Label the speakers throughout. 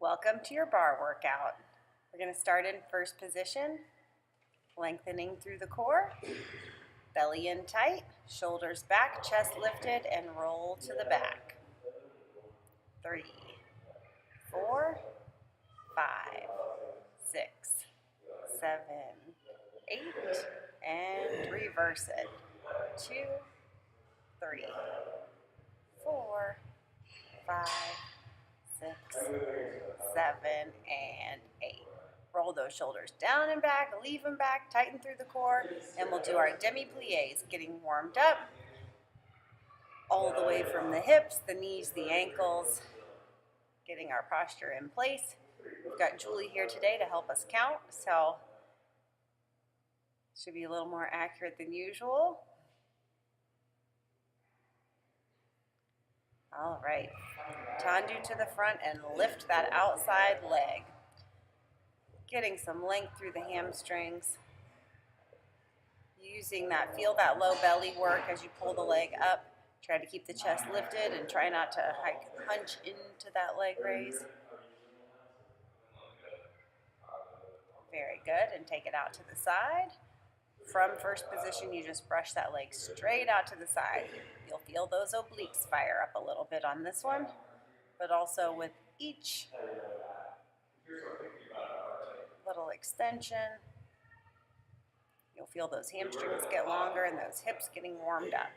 Speaker 1: Welcome to your bar workout. We're going to start in first position, lengthening through the core, belly in tight, shoulders back, chest lifted, and roll to the back. 3, 4, 5, 6, 7, 8, and reverse it. 2, 3, 4, 5, 6, 7, and 8. Roll those shoulders down and back, leave them back, tighten through the core, and we'll do our demi-pliés, getting warmed up all the way from the hips, the knees, the ankles, getting our posture in place. We've got Julie here today to help us count, so should be a little more accurate than usual. All right, tendu to the front and lift that outside leg. Getting some length through the hamstrings. Using that, feel that low belly work as you pull the leg up. Try to keep the chest lifted and try not to hunch into that leg raise. Very good, and take it out to the side. From first position, you just brush that leg straight out to the side. You'll feel those obliques fire up a little bit on this one, but also with each little extension, you'll feel those hamstrings get longer and those hips getting warmed up.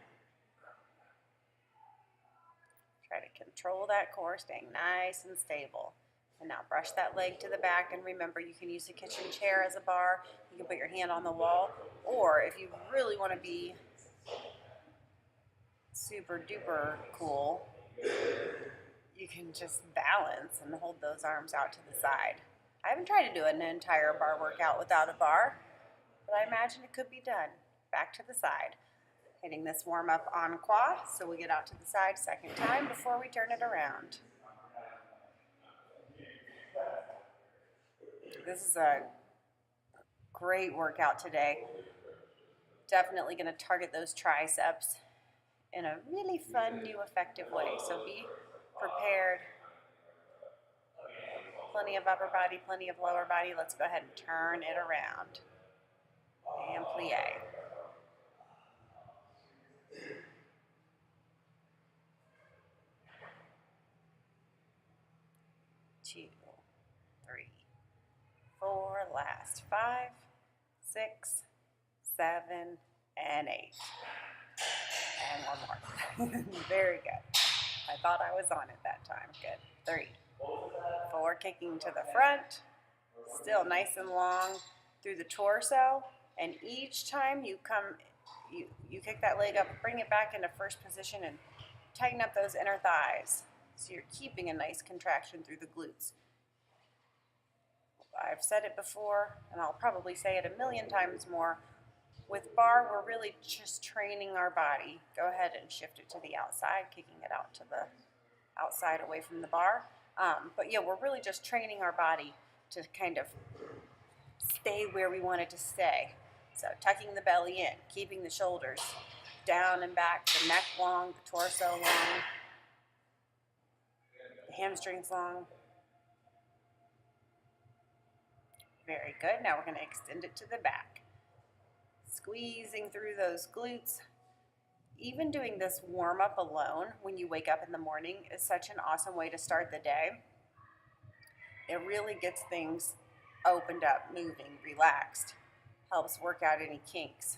Speaker 1: Try to control that core, staying nice and stable. And now brush that leg to the back, and remember you can use a kitchen chair as a bar. You can put your hand on the wall, or if you really want to be super duper cool, you can just balance and hold those arms out to the side. I haven't tried to do an entire bar workout without a bar, but I imagine it could be done. Back to the side. Hitting this warm up en croix, so we get out to the side second time before we turn it around. This is a great workout today. Definitely going to target those triceps in a really fun, new, effective way. So be prepared. Plenty of upper body, plenty of lower body. Let's go ahead and turn it around. And plie. 2, 3, 4, last 5, 6, 7, and 8. And one more. Very good. I thought I was on it that time. Good. 3, 4, kicking to the front. Still nice and long through the torso. And each time you come, you kick that leg up, bring it back into first position and tighten up those inner thighs. So you're keeping a nice contraction through the glutes. I've said it before, and I'll probably say it a million times more. With bar, we're really just training our body. Go ahead and shift it to the outside, kicking it out to the outside away from the bar. But yeah, we're really just training our body to kind of stay where we want it to stay. So tucking the belly in, keeping the shoulders down and back, the neck long, the torso long, the hamstrings long. Very good. Now we're going to extend it to the back. Squeezing through those glutes. Even doing this warm-up alone when you wake up in the morning is such an awesome way to start the day. It really gets things opened up, moving, relaxed. Helps work out any kinks.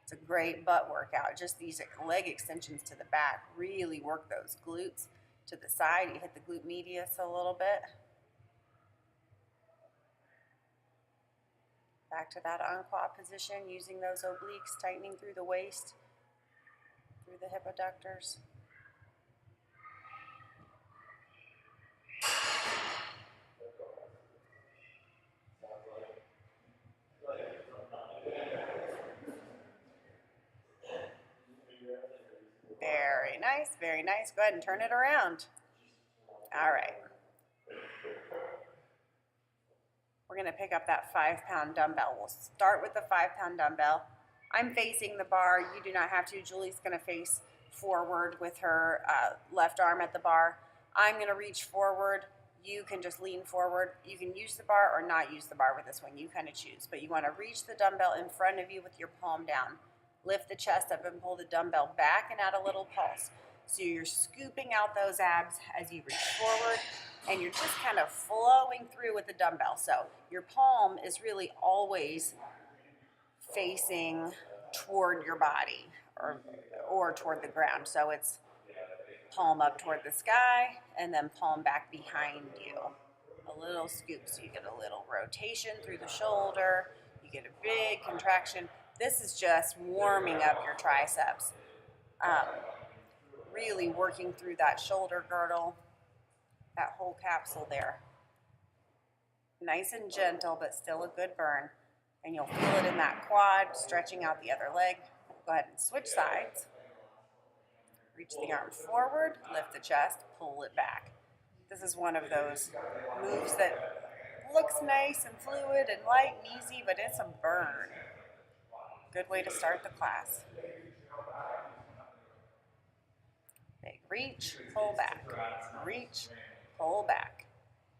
Speaker 1: It's a great butt workout. Just these leg extensions to the back really work those glutes to the side. You hit the glute medius a little bit. Back to that en croix position, using those obliques, tightening through the waist, through the hip adductors. Very nice, very nice. Go ahead and turn it around. All right. We're going to pick up that 5-pound dumbbell. We'll start with the 5-pound dumbbell. I'm facing the bar. You do not have to. Julie's going to face forward with her left arm at the bar. I'm going to reach forward you can just lean forward. You can use the bar or not use the bar with this one. You kind of choose. But you want to reach the dumbbell in front of you with your palm down. Lift the chest up and pull the dumbbell back and add a little pulse. So you're scooping out those abs as you reach forward, and you're just kind of flowing through with the dumbbell. So your palm is really always facing toward your body or toward the ground. So it's palm up toward the sky and then palm back behind you. A little scoop, so you get a little rotation through the shoulder. You get a big contraction. This is just warming up your triceps. Really working through that shoulder girdle, that whole capsule there. Nice and gentle, but still a good burn. And you'll feel it in that quad, stretching out the other leg. Go ahead and switch sides. Reach the arm forward, lift the chest, pull it back. This is one of those moves that looks nice and fluid and light and easy, but it's a burn. Good way to start the class. Big reach, pull back. Reach, pull back.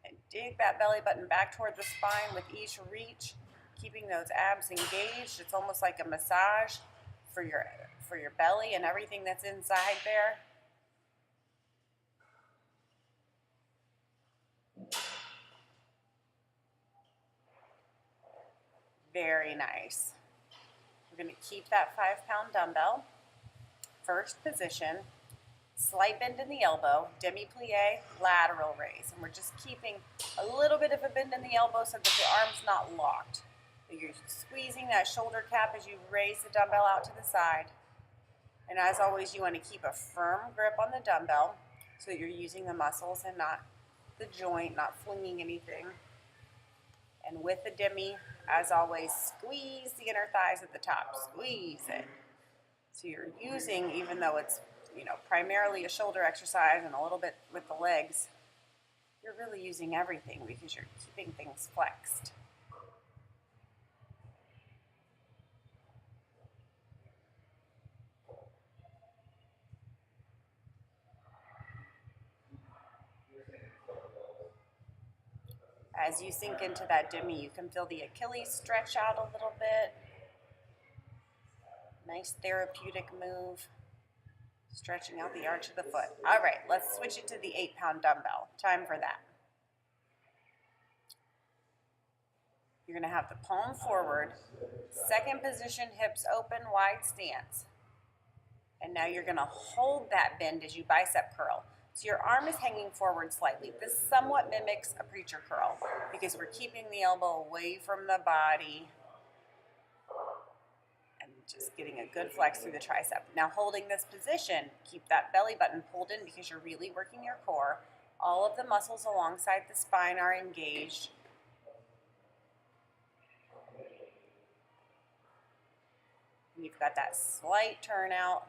Speaker 1: And dig that belly button back toward the spine with each reach, keeping those abs engaged. It's almost like a massage for your belly and everything that's inside there. Very nice. We're going to keep that 5-pound dumbbell. First position, slight bend in the elbow, demi-plie, lateral raise. And we're just keeping a little bit of a bend in the elbow so that the arm's not locked. You're squeezing that shoulder cap as you raise the dumbbell out to the side. And as always, you want to keep a firm grip on the dumbbell so that you're using the muscles and not the joint, not flinging anything. And with the demi, as always, squeeze the inner thighs at the top. Squeeze it. So you're using, even though it's, primarily a shoulder exercise and a little bit with the legs, you're really using everything because you're keeping things flexed. As you sink into that demi, you can feel the Achilles stretch out a little bit. Nice therapeutic move. Stretching out the arch of the foot. All right, let's switch it to the 8-pound dumbbell. Time for that. You're going to have the palm forward. Second position, hips open, wide stance. And now you're going to hold that bend as you bicep curl. So your arm is hanging forward slightly. This somewhat mimics a preacher curl because we're keeping the elbow away from the body and just getting a good flex through the tricep. Now holding this position, keep that belly button pulled in because you're really working your core. All of the muscles alongside the spine are engaged. And you've got that slight turnout.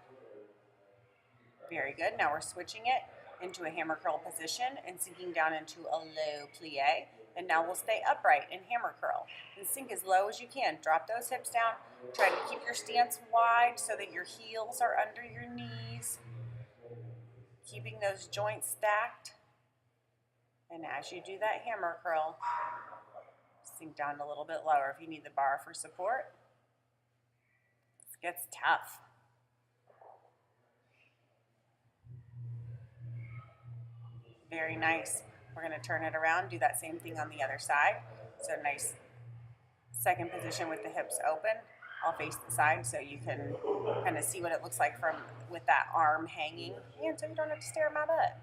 Speaker 1: Very good. Now we're switching it into a hammer curl position and sinking down into a low plie. And now we'll stay upright in hammer curl and sink as low as you can. Drop those hips down. Try to keep your stance wide so that your heels are under your knees. Keeping those joints stacked. And as you do that hammer curl, sink down a little bit lower if you need the bar for support. This gets tough. Very nice. We're going to turn it around, do that same thing on the other side. So nice second position with the hips open. I'll face the side so you can kind of see what it looks like from with that arm hanging, and so you don't have to stare at my butt.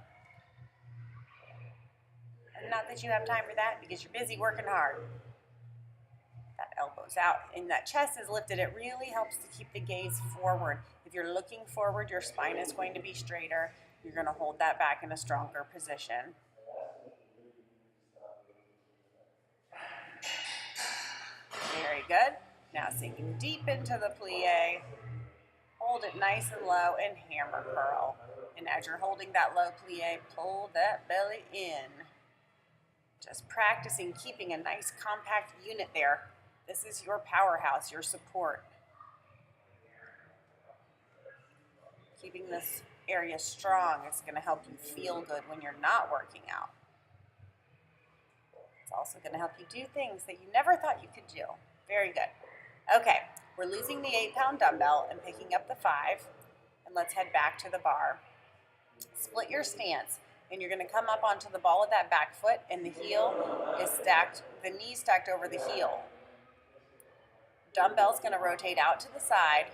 Speaker 1: And not that you have time for that because you're busy working hard. That elbow's out and that chest is lifted. It really helps to keep the gaze forward. If you're looking forward, your spine is going to be straighter. You're going to hold that back in a stronger position. Very good. Now sinking deep into the plie. Hold it nice and low and hammer curl. And as you're holding that low plie, pull that belly in. Just practicing keeping a nice compact unit there. This is your powerhouse, your support. Keeping this area strong is going to help you feel good when you're not working out. It's also going to help you do things that you never thought you could do. Very good. Okay, we're losing the 8-pound dumbbell and picking up the 5. And let's head back to the bar. Split your stance, and you're going to come up onto the ball with that back foot, and the heel is stacked, the knee stacked over the heel. Dumbbell's going to rotate out to the side.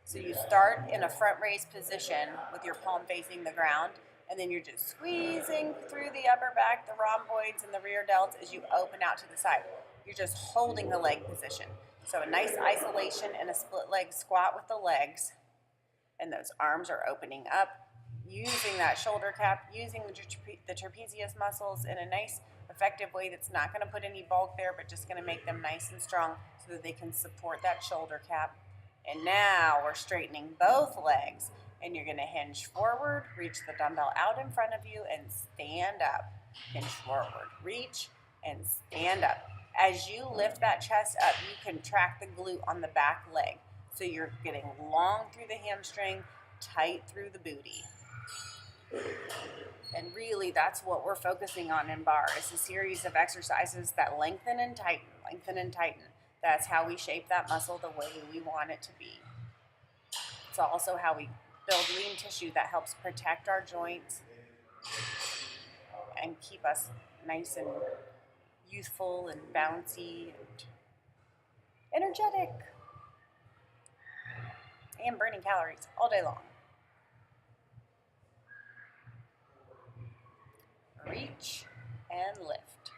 Speaker 1: So you start in a front raise position with your palm facing the ground, and then you're just squeezing through the upper back, the rhomboids, and the rear delts as you open out to the side. You're just holding the leg position. So a nice isolation and a split leg squat with the legs, and those arms are opening up, using that shoulder cap, using the trapezius muscles in a nice, effective way that's not going to put any bulk there, but just going to make them nice and strong so that they can support that shoulder cap. And now we're straightening both legs, and you're going to hinge forward, reach the dumbbell out in front of you, and stand up. Hinge forward, reach, and stand up. As you lift that chest up, you contract the glute on the back leg. So you're getting long through the hamstring, tight through the booty. And really, that's what we're focusing on in bar. It's a series of exercises that lengthen and tighten, lengthen and tighten. That's how we shape that muscle the way we want it to be. It's also how we build lean tissue that helps protect our joints and keep us nice and youthful and bouncy and energetic and burning calories all day long. Reach and lift.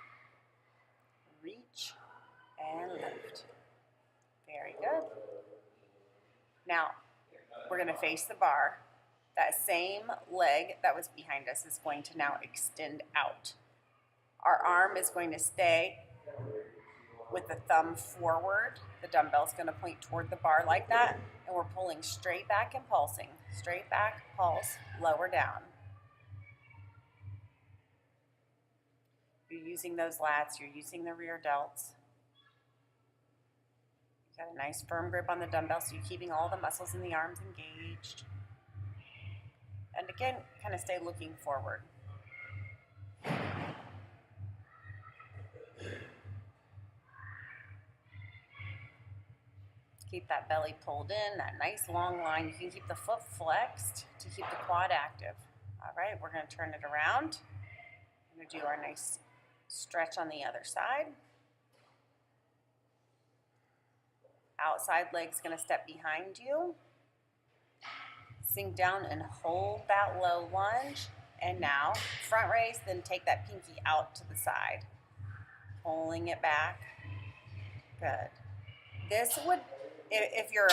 Speaker 1: Reach and lift. Very good. Now, we're going to face the bar. That same leg that was behind us is going to now extend out. Our arm is going to stay with the thumb forward. The dumbbell's going to point toward the bar like that, and we're pulling straight back and pulsing. Straight back, pulse, lower down. You're using those lats, you're using the rear delts. You got a nice firm grip on the dumbbell, so you're keeping all the muscles in the arms engaged. And again, kind of stay looking forward. Keep that belly pulled in, that nice long line. You can keep the foot flexed to keep the quad active. All right, we're going to turn it around. We're going to do our nice stretch on the other side. Outside leg's going to step behind you. Sink down and hold that low lunge. And now, front raise, then take that pinky out to the side. Pulling it back. Good. This would, if you're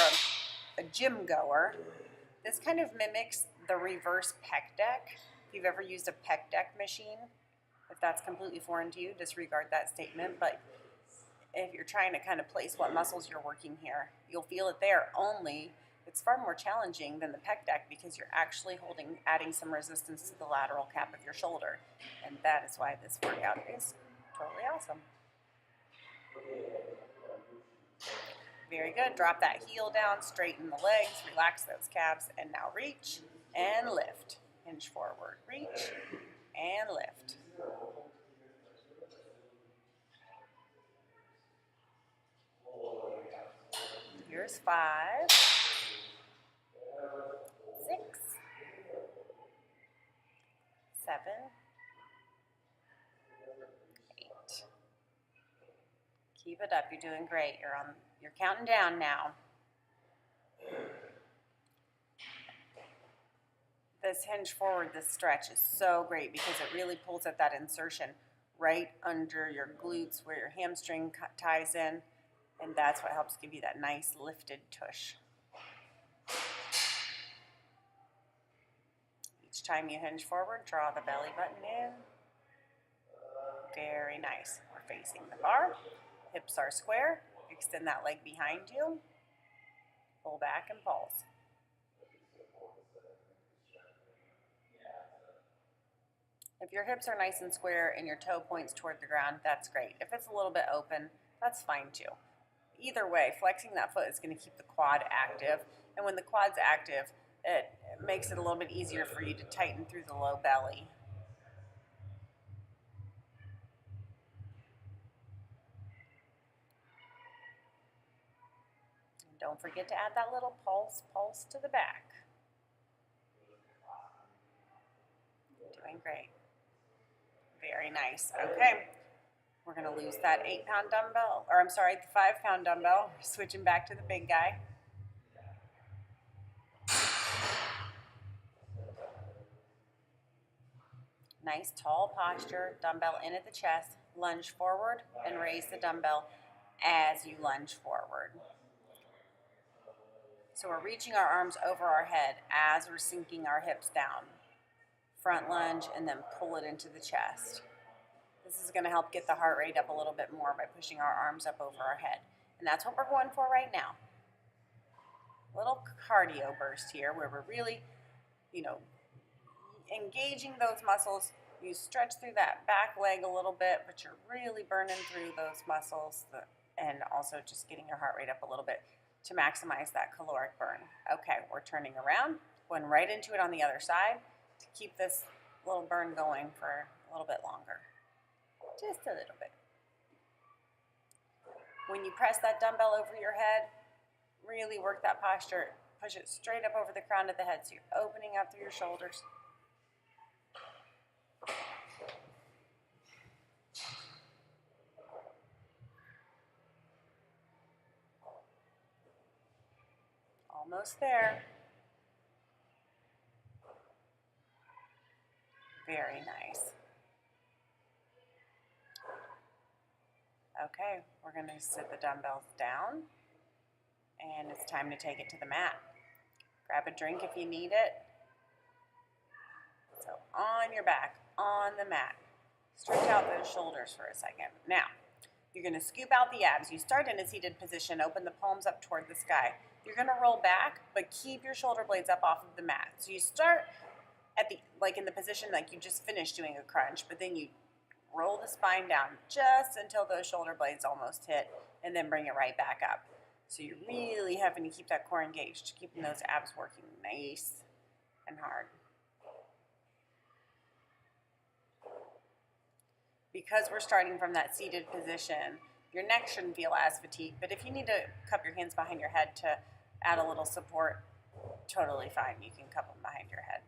Speaker 1: a gym goer, this kind of mimics the reverse pec deck. If you've ever used a pec deck machine, if that's completely foreign to you, disregard that statement. But if you're trying to kind of place what muscles you're working here, you'll feel it there, only it's far more challenging than the pec deck because you're actually adding some resistance to the lateral cap of your shoulder. And that is why this workout is totally awesome. Very good. Drop that heel down, straighten the legs, relax those calves, and now reach and lift. Hinge forward, reach and lift. Here's 5, 6, 7, 8. Keep it up. You're doing great. You're counting down now. This hinge forward, this stretch is so great because it really pulls at that insertion right under your glutes where your hamstring ties in, and that's what helps give you that nice lifted tush. Each time you hinge forward, draw the belly button in. Very nice. We're facing the bar. Hips are square. Extend that leg behind you. Pull back and pulse. If your hips are nice and square and your toe points toward the ground, that's great. If it's a little bit open, that's fine too. Either way, flexing that foot is going to keep the quad active. And when the quad's active, it makes it a little bit easier for you to tighten through the low belly. Don't forget to add that little pulse to the back. Doing great. Very nice. Okay. We're going to lose that 8-pound dumbbell, or I'm sorry, the 5-pound dumbbell. We're switching back to the big guy. Nice tall posture, dumbbell in at the chest, lunge forward and raise the dumbbell as you lunge forward. So we're reaching our arms over our head as we're sinking our hips down. Front lunge and then pull it into the chest. This is going to help get the heart rate up a little bit more by pushing our arms up over our head. And that's what we're going for right now. Little cardio burst here where we're really, engaging those muscles. You stretch through that back leg a little bit, but you're really burning through those muscles and also just getting your heart rate up a little bit to maximize that caloric burn. Okay, we're turning around, going right into it on the other side to keep this little burn going for a little bit longer. Just a little bit. When you press that dumbbell over your head, really work that posture. Push it straight up over the crown of the head so you're opening up through your shoulders. Almost there. Very nice. Okay, we're going to sit the dumbbells down, and it's time to take it to the mat. Grab a drink if you need it. So on your back, on the mat. Stretch out those shoulders for a second. Now, you're going to scoop out the abs. You start in a seated position, open the palms up toward the sky. You're going to roll back, but keep your shoulder blades up off of the mat. So you start at in the position like you just finished doing a crunch, but then you roll the spine down just until those shoulder blades almost hit, and then bring it right back up. So you're really having to keep that core engaged, keeping those abs working nice and hard. Because we're starting from that seated position, your neck shouldn't feel as fatigued, but if you need to cup your hands behind your head to add a little support, totally fine. You can cup them behind your head.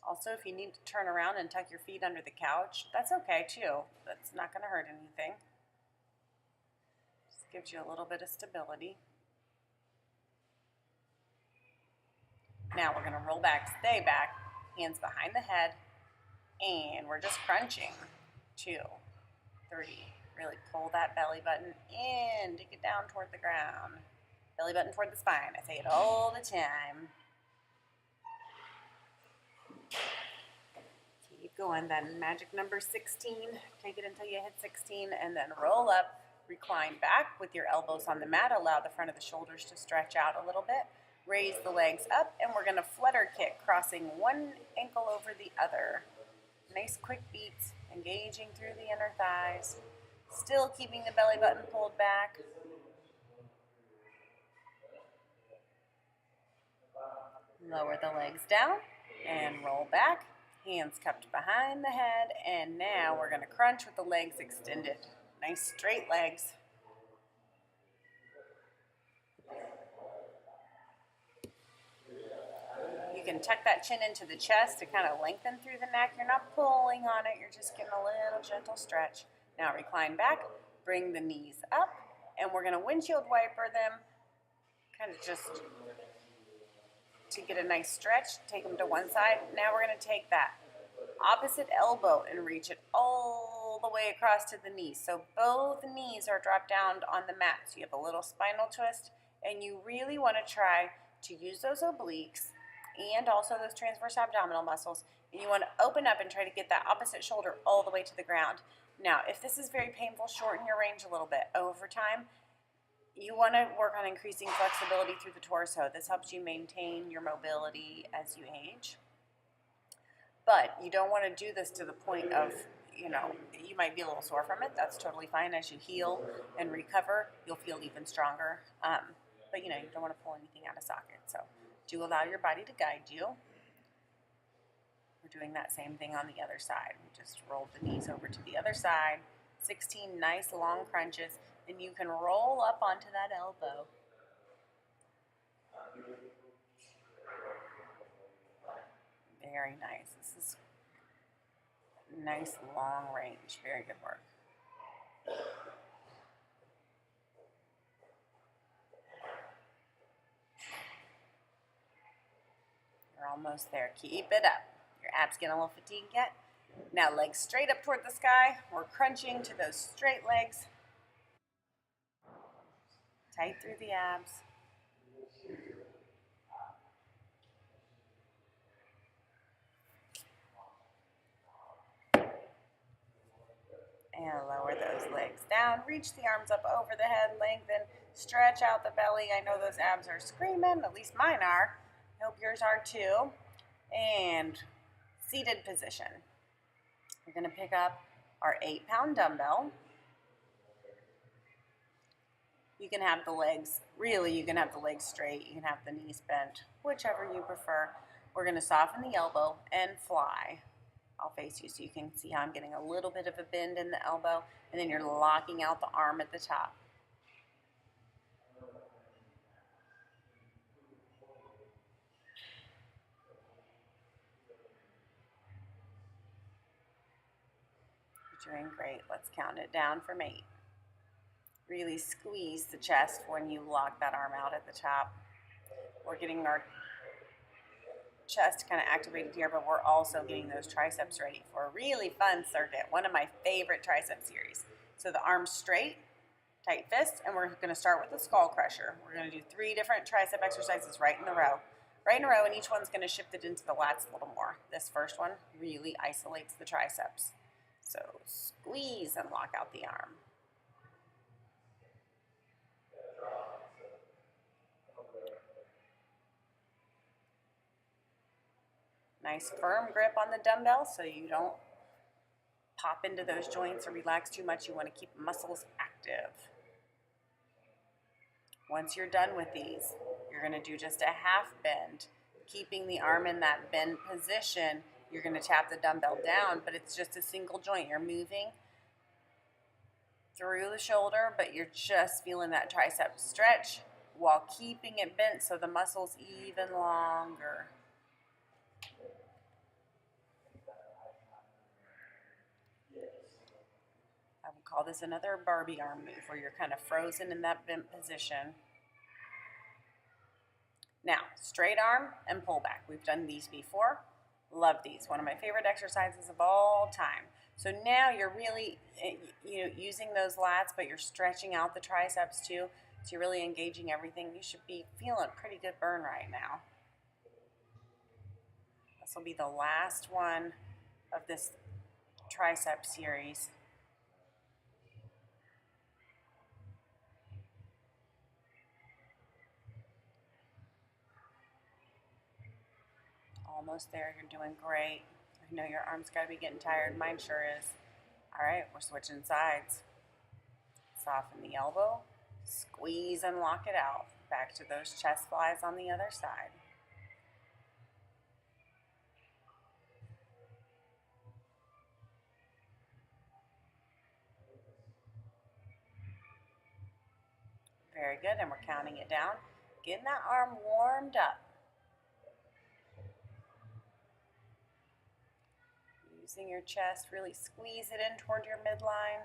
Speaker 1: Also, if you need to turn around and tuck your feet under the couch, that's okay too. That's not going to hurt anything. Just gives you a little bit of stability. Now we're going to roll back, stay back, hands behind the head, and we're just crunching. 2, 3. Really pull that belly button in, dig it down toward the ground. Belly button toward the spine. I say it all the time. Keep going. Then magic number 16. Take it until you hit 16 and then roll up. Recline back with your elbows on the mat. Allow the front of the shoulders to stretch out a little bit. Raise the legs up, and we're going to flutter kick, crossing one ankle over the other. Nice quick beats, engaging through the inner thighs. Still keeping the belly button pulled back. Lower the legs down and roll back. Hands cupped behind the head, and now we're going to crunch with the legs extended. Nice straight legs. You can tuck that chin into the chest to kind of lengthen through the neck. You're not pulling on it, you're just getting a little gentle stretch. Now recline back, bring the knees up, and we're going to windshield wiper them, kind of just to get a nice stretch. Take them to one side. Now we're going to take that opposite elbow and reach it all the way across to the knee. So both knees are dropped down on the mat. So you have a little spinal twist, and you really want to try to use those obliques and also those transverse abdominal muscles, and you want to open up and try to get that opposite shoulder all the way to the ground. Now, if this is very painful, shorten your range a little bit. Over time, you want to work on increasing flexibility through the torso. This helps you maintain your mobility as you age. But you don't want to do this to the point of, you might be a little sore from it. That's totally fine. As you heal and recover, you'll feel even stronger. But you don't want to pull anything out of socket. So do allow your body to guide you. We're doing that same thing on the other side. We just rolled the knees over to the other side. 16 nice long crunches, and you can roll up onto that elbow. Very nice. This is nice long range. Very good work. You're almost there. Keep it up. Your abs getting a little fatigued yet? Now legs straight up toward the sky. We're crunching to those straight legs. Tight through the abs. And lower those legs down. Reach the arms up over the head. Lengthen. Stretch out the belly. I know those abs are screaming. At least mine are. I hope yours are too. And seated position. We're going to pick up our 8-pound dumbbell. You can have the legs, you can have the legs straight. You can have the knees bent, whichever you prefer. We're going to soften the elbow and fly. I'll face you so you can see how I'm getting a little bit of a bend in the elbow, and then you're locking out the arm at the top. You're doing great. Let's count it down from 8. Really squeeze the chest when you lock that arm out at the top. We're getting our chest kind of activated here, but we're also getting those triceps ready for a really fun circuit. One of my favorite tricep series. So the arms straight, tight fists, and we're going to start with the skull crusher. We're going to do 3 different tricep exercises right in a row. Right in a row, and each one's going to shift it into the lats a little more. This first one really isolates the triceps. So squeeze and lock out the arm. Nice firm grip on the dumbbell so you don't pop into those joints or relax too much. You want to keep muscles active. Once you're done with these, you're going to do just a half bend. Keeping the arm in that bend position, you're going to tap the dumbbell down, but it's just a single joint. You're moving through the shoulder, but you're just feeling that tricep stretch while keeping it bent so the muscle's even longer. I would call this another Barbie arm move where you're kind of frozen in that bent position. Now, straight arm and pull back. We've done these before. Love these. One of my favorite exercises of all time. So now you're really using those lats, but you're stretching out the triceps too. So you're really engaging everything. You should be feeling a pretty good burn right now. This will be the last one of this tricep series. Almost there. You're doing great. I know your arm's got to be getting tired. Mine sure is. All right, we're switching sides. Soften the elbow. Squeeze and lock it out. Back to those chest flies on the other side. Very good, and we're counting it down. Getting that arm warmed up. Using your chest, really squeeze it in toward your midline.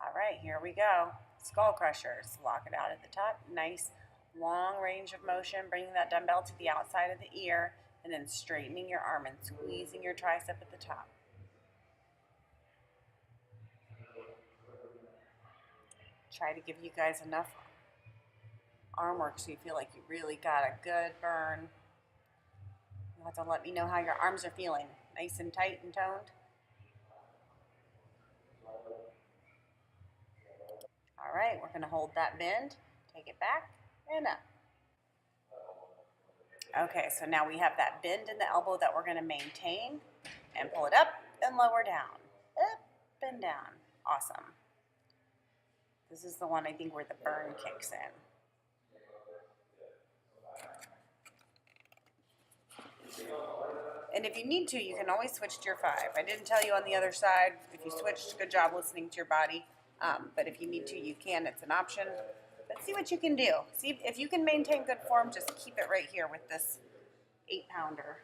Speaker 1: All right, here we go. Skull crushers. Lock it out at the top. Nice long range of motion, bringing that dumbbell to the outside of the ear, and then straightening your arm and squeezing your tricep at the top. Try to give you guys enough arm work so you feel like you really got a good burn. You'll have to let me know how your arms are feeling. Nice and tight and toned? All right, we're gonna hold that bend, take it back and up. Okay, so now we have that bend in the elbow that we're gonna maintain and pull it up and lower down. Up and down. Awesome. This is the one I think where the burn kicks in. And if you need to, you can always switch to your 5. I didn't tell you on the other side. If you switched, good job listening to your body. But if you need to, you can. It's an option. But see what you can do. See if you can maintain good form. Just keep it right here with this 8-pounder.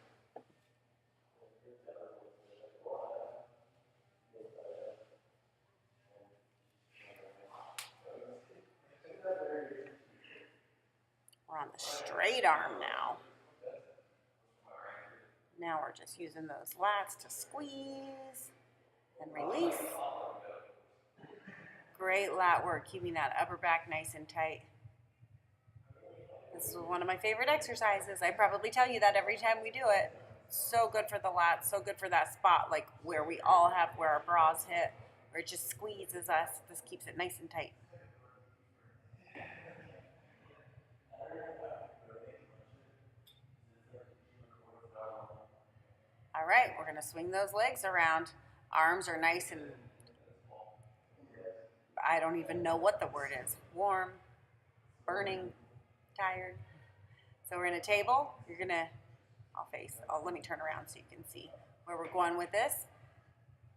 Speaker 1: We're on the straight arm now. Now we're just using those lats to squeeze and release. Great lat work, keeping that upper back nice and tight. This is one of my favorite exercises. I probably tell you that every time we do it. So good for the lats, so good for that spot, like where we all have where our bras hit, where it just squeezes us. This keeps it nice and tight. All right, we're gonna swing those legs around. Arms are nice and, I don't even know what the word is. Warm, burning, tired. So we're in a table. You're gonna, let me turn around so you can see where we're going with this.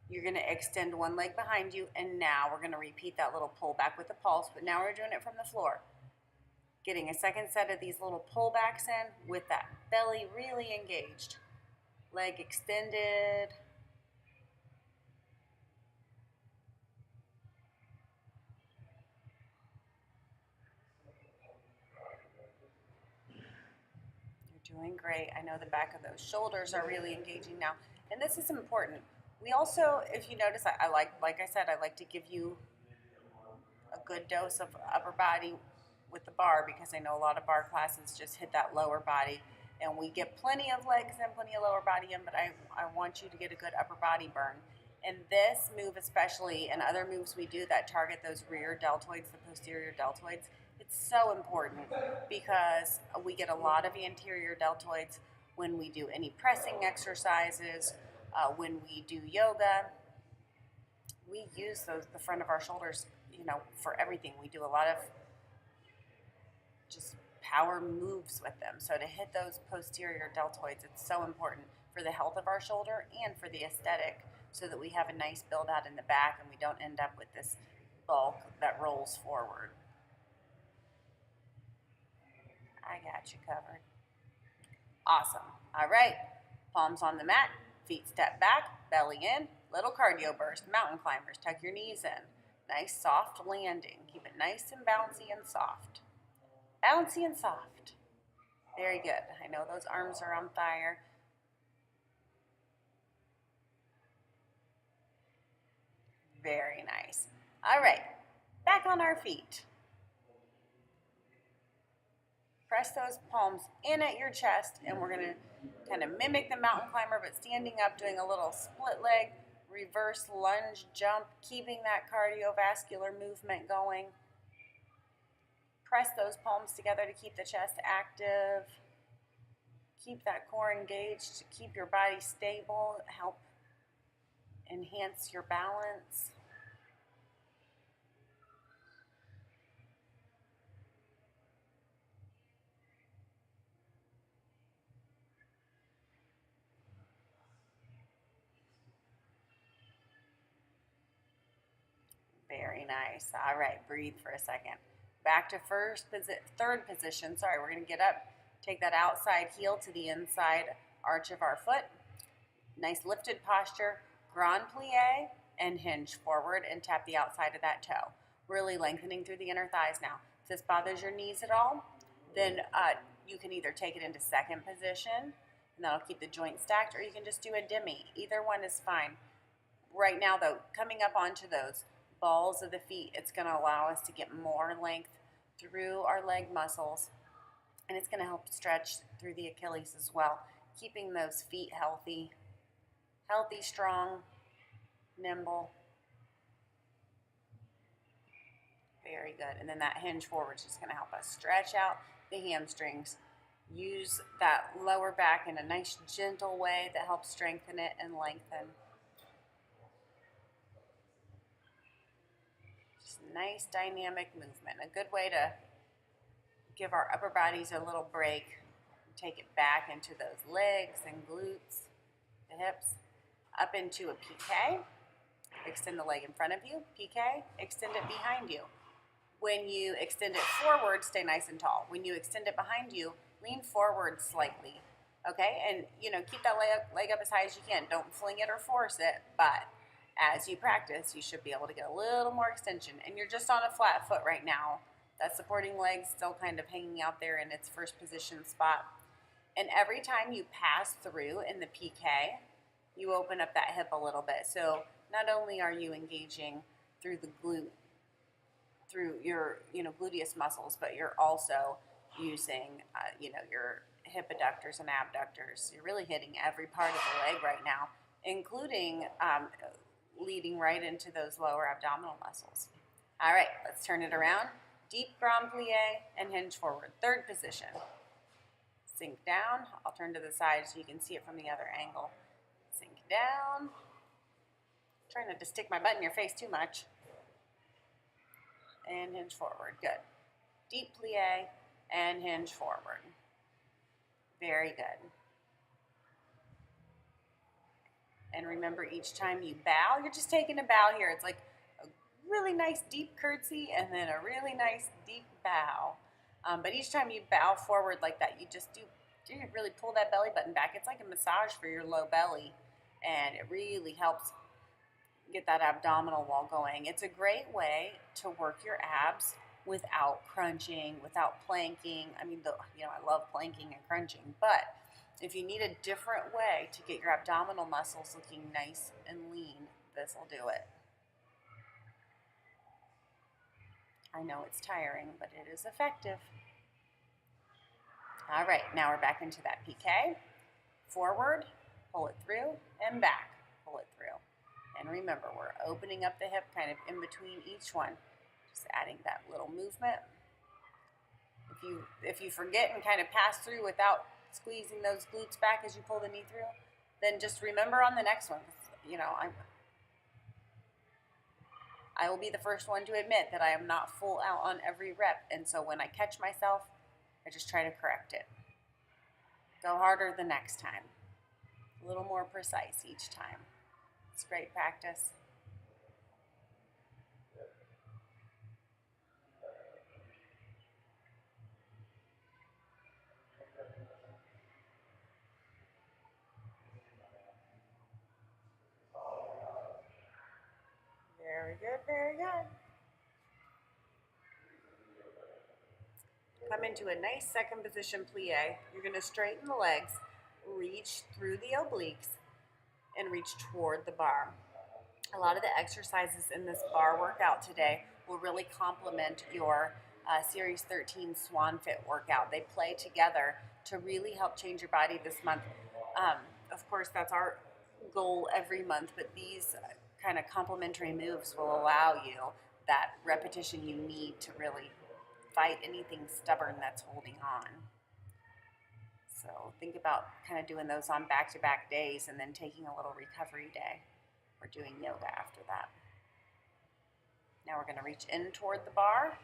Speaker 1: You're gonna extend one leg behind you, and now we're gonna repeat that little pull back with the pulse, but now we're doing it from the floor. Getting a second set of these little pullbacks in with that belly really engaged. Leg extended. You're doing great. I know the back of those shoulders are really engaging now. And this is important. We also, if you notice, I like I said, I like to give you a good dose of upper body with the bar, because I know a lot of bar classes just hit that lower body. And we get plenty of legs and plenty of lower body in, but I want you to get a good upper body burn. And this move especially, and other moves we do that target those rear deltoids, the posterior deltoids, it's so important because we get a lot of anterior deltoids when we do any pressing exercises, when we do yoga. We use the front of our shoulders, for everything. We do a lot of just power moves with them. So to hit those posterior deltoids, it's so important for the health of our shoulder and for the aesthetic, so that we have a nice build out in the back and we don't end up with this bulk that rolls forward. I got you covered. Awesome. All right, palms on the mat, feet step back, belly in, little cardio burst, mountain climbers, tuck your knees in. Nice soft landing. Keep it nice and bouncy and soft. Bouncy and soft. Very good. I know those arms are on fire. Very nice. All right, back on our feet. Press those palms in at your chest, and we're gonna kind of mimic the mountain climber, but standing up, doing a little split leg, reverse lunge jump, keeping that cardiovascular movement going. Press those palms together to keep the chest active. Keep that core engaged to keep your body stable, help enhance your balance. Very nice. All right, breathe for a second. Back to third position. Sorry, we're going to get up, take that outside heel to the inside arch of our foot. Nice lifted posture, grand plie, and hinge forward and tap the outside of that toe. Really lengthening through the inner thighs now. If this bothers your knees at all, then you can either take it into second position, and that'll keep the joint stacked, or you can just do a demi. Either one is fine. Right now, though, coming up onto those balls of the feet, it's going to allow us to get more length through our leg muscles, and it's going to help stretch through the Achilles as well, keeping those feet healthy, strong, nimble. Very good. And then that hinge forward is just going to help us stretch out the hamstrings. Use that lower back in a nice gentle way that helps strengthen it and lengthen. Nice dynamic movement, a good way to give our upper bodies a little break, Take it back into those legs and glutes, the hips, up into a PK. Extend the leg in front of you, PK, extend it behind you. When you extend it forward, stay nice and tall. When you extend it behind you, lean forward slightly, okay? And, keep that leg up as high as you can. Don't fling it or force it, but as you practice, you should be able to get a little more extension. And you're just on a flat foot right now. That supporting leg's still kind of hanging out there in its first position spot. And every time you pass through in the PK, you open up that hip a little bit. So not only are you engaging through the glute, through your gluteus muscles, but you're also using your hip adductors and abductors. You're really hitting every part of the leg right now, including leading right into those lower abdominal muscles. All right, let's turn it around. Deep grand plie and hinge forward. Third position. Sink down. I'll turn to the side so you can see it from the other angle. Sink down. Trying not to stick my butt in your face too much. And hinge forward. Good. Deep plie and hinge forward. Very good. And remember, each time you bow, you're just taking a bow here. It's like a really nice deep curtsy and then a really nice deep bow. But each time you bow forward like that, you really pull that belly button back. It's like a massage for your low belly, and it really helps get that abdominal wall going. It's a great way to work your abs without crunching, without planking. I mean, I love planking and crunching, but if you need a different way to get your abdominal muscles looking nice and lean, this will do it. I know it's tiring, but it is effective. All right, now we're back into that PK. Forward, pull it through, and back, pull it through. And remember, we're opening up the hip kind of in between each one, just adding that little movement. If you forget and kind of pass through without squeezing those glutes back as you pull the knee through, then just remember on the next one. I will be the first one to admit that I am not full out on every rep, and so when I catch myself, I just try to correct it. Go harder the next time. A little more precise each time. It's great practice. Very good, very good. Come into a nice second position plie. You're going to straighten the legs, reach through the obliques, and reach toward the bar. A lot of the exercises in this bar workout today will really complement your Series 13 Swan Fit workout. They play together to really help change your body this month. Of course, that's our goal every month, but these kind of complementary moves will allow you that repetition you need to really fight anything stubborn that's holding on. So think about kind of doing those on back-to-back days and then taking a little recovery day or doing yoga after that. Now we're going to reach in toward the bar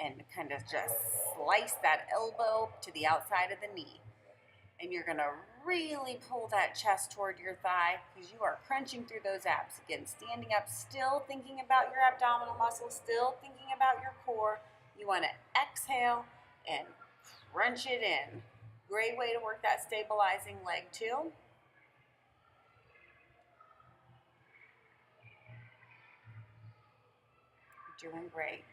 Speaker 1: and kind of just slice that elbow to the outside of the knee. And you're going to really pull that chest toward your thigh because you are crunching through those abs. Again, standing up, still thinking about your abdominal muscles, still thinking about your core. You want to exhale and crunch it in. Great way to work that stabilizing leg too. You're doing great.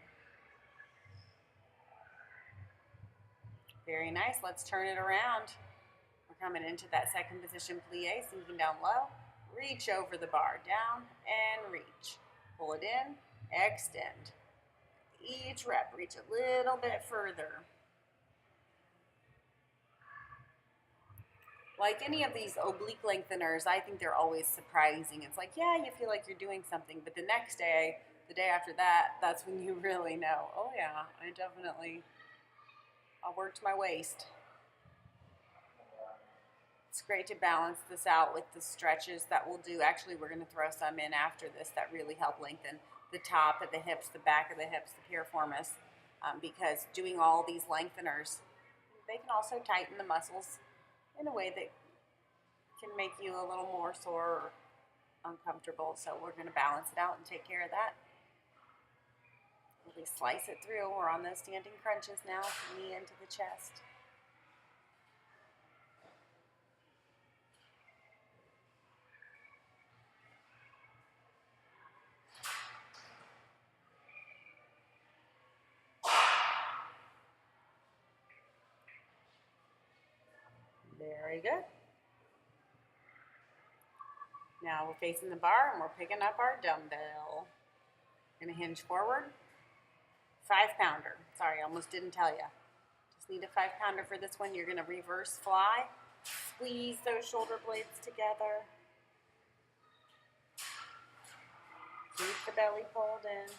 Speaker 1: Very nice. Let's turn it around. We're coming into that second position plie, sinking down low. Reach over the bar, down and reach. Pull it in, extend. Each rep, reach a little bit further. Like any of these oblique lengtheners, I think they're always surprising. It's like, yeah, you feel like you're doing something, but the next day, the day after that, that's when you really know, oh yeah, I worked my waist. It's great to balance this out with the stretches that we'll do. Actually, we're going to throw some in after this that really help lengthen the top of the hips, the back of the hips, the piriformis, because doing all these lengtheners they can also tighten the muscles in a way that can make you a little more sore or uncomfortable. So we're going to balance it out and take care of that. Really slice it through. We're on those standing crunches now, knee into the chest. Very good. Now we're facing the bar and we're picking up our dumbbell. Gonna hinge forward. 5-pounder. Sorry, I almost didn't tell you. Just need a 5-pounder for this one. You're gonna reverse fly. Squeeze those shoulder blades together. Keep the belly pulled in.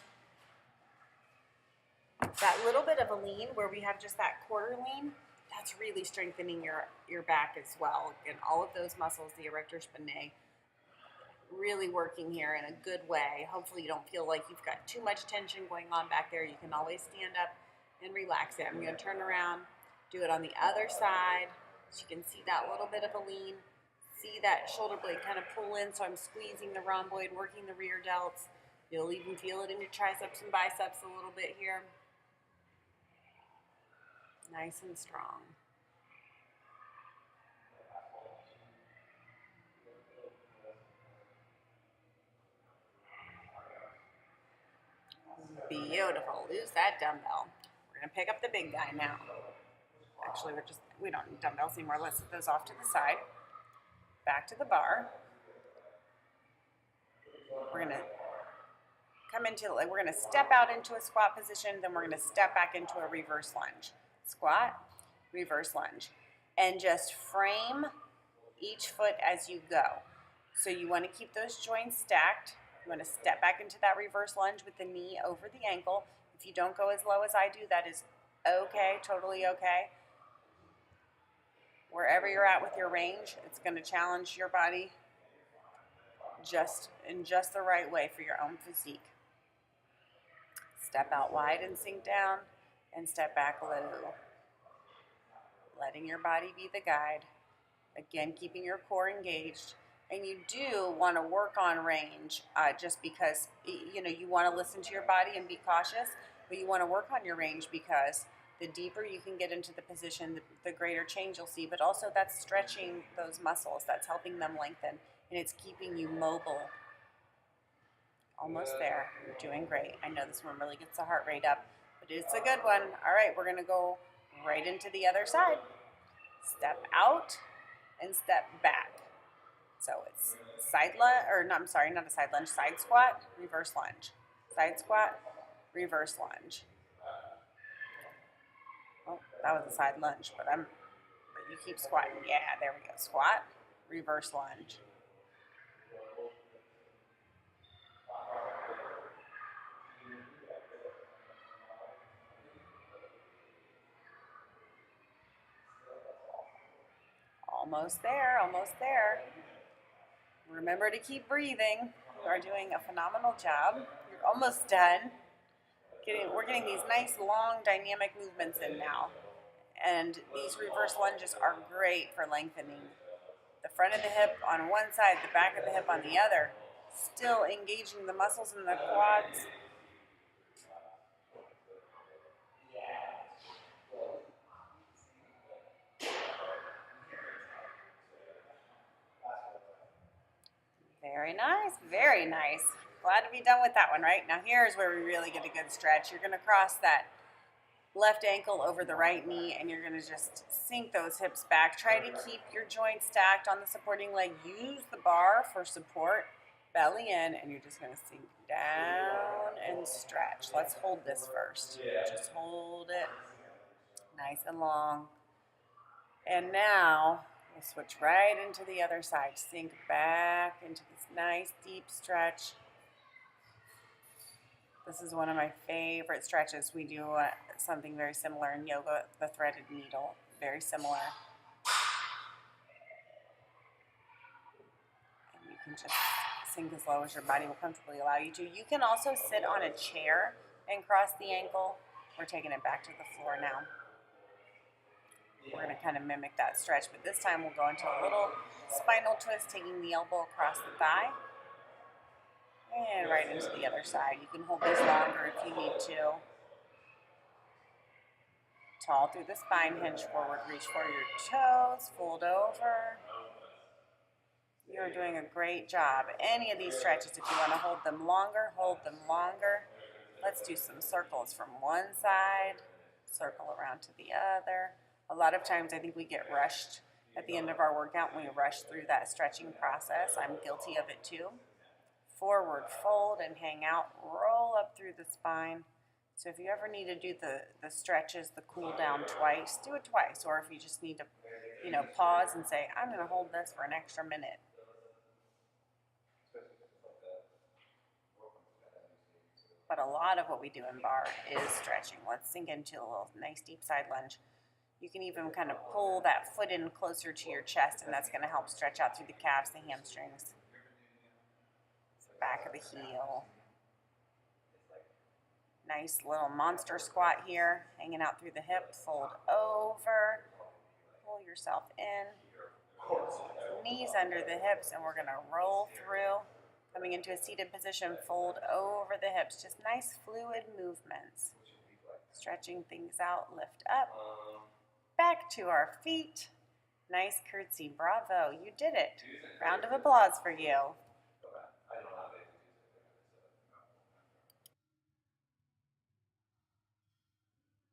Speaker 1: That little bit of a lean where we have just that quarter lean, that's really strengthening your back as well. And all of those muscles, the erector spinae, really working here in a good way. Hopefully you don't feel like you've got too much tension going on back there. You can always stand up and relax it. I'm going to turn around, do it on the other side. So you can see that little bit of a lean. See that shoulder blade kind of pull in, so I'm squeezing the rhomboid, working the rear delts. You'll even feel it in your triceps and biceps a little bit here. Nice and strong. Beautiful. Lose that dumbbell. We're going to pick up the big guy now. Actually, we don't need dumbbells anymore. Let's set those off to the side. Back to the bar. We're going to come into, we're going to step out into a squat position, then we're going to step back into a reverse lunge. Squat, reverse lunge. And just frame each foot as you go. So you want to keep those joints stacked. You want to step back into that reverse lunge with the knee over the ankle. If you don't go as low as I do, that is okay, totally okay. Wherever you're at with your range, it's going to challenge your body in just the right way for your own physique. Step out wide and sink down, and step back low. Letting your body be the guide. Again, keeping your core engaged. And you do want to work on range just because, you want to listen to your body and be cautious, but you want to work on your range because the deeper you can get into the position, the greater change you'll see, but also that's stretching those muscles, that's helping them lengthen, and it's keeping you mobile. Almost there. You're doing great. I know this one really gets the heart rate up, but it's a good one. All right, we're going to go right into the other side. Step out and step back. So it's side lunge, or no, I'm sorry, not a side lunge, side squat, reverse lunge. Side squat, reverse lunge. Oh, that was a side lunge, but you keep squatting. Yeah, there we go. Squat, reverse lunge. Almost there, almost there. Remember to keep breathing. You are doing a phenomenal job. You're almost done. We're getting these nice, long, dynamic movements in now. And these reverse lunges are great for lengthening the front of the hip on one side, the back of the hip on the other. Still engaging the muscles in the quads. Very nice, very nice. Glad to be done with that one, right? Now here's where we really get a good stretch. You're going to cross that left ankle over the right knee, and you're going to just sink those hips back. Try to keep your joints stacked on the supporting leg. Use the bar for support. Belly in, and you're just going to sink down and stretch. Let's hold this first. Just hold it nice and long. And now we'll switch right into the other side. Sink back into this nice deep stretch. This is one of my favorite stretches. We do something very similar in yoga, the threaded needle. Very similar. And you can just sink as low as your body will comfortably allow you to. You can also sit on a chair and cross the ankle. We're taking it back to the floor now. We're going to kind of mimic that stretch, but this time we'll go into a little spinal twist, taking the elbow across the thigh and right into the other side. You can hold these longer if you need to. Tall through the spine, hinge forward, reach for your toes, fold over. You're doing a great job. Any of these stretches, if you want to hold them longer, hold them longer. Let's do some circles from one side, circle around to the other. A lot of times I think we get rushed at the end of our workout when we rush through that stretching process. I'm guilty of it too. Forward fold and hang out, roll up through the spine. So if you ever need to do the stretches, the cool down twice, do it twice. Or if you just need to, pause and say, I'm going to hold this for an extra minute. But a lot of what we do in bar is stretching. Let's sink into a little nice deep side lunge. You can even kind of pull that foot in closer to your chest, and that's going to help stretch out through the calves, the hamstrings, back of the heel. Nice little monster squat here, hanging out through the hip. Fold over, pull yourself in, knees under the hips, and we're going to roll through. Coming into a seated position, fold over the hips. Just nice fluid movements. Stretching things out, lift up. Back to our feet. Nice curtsy. Bravo, you did it. Round of applause for you.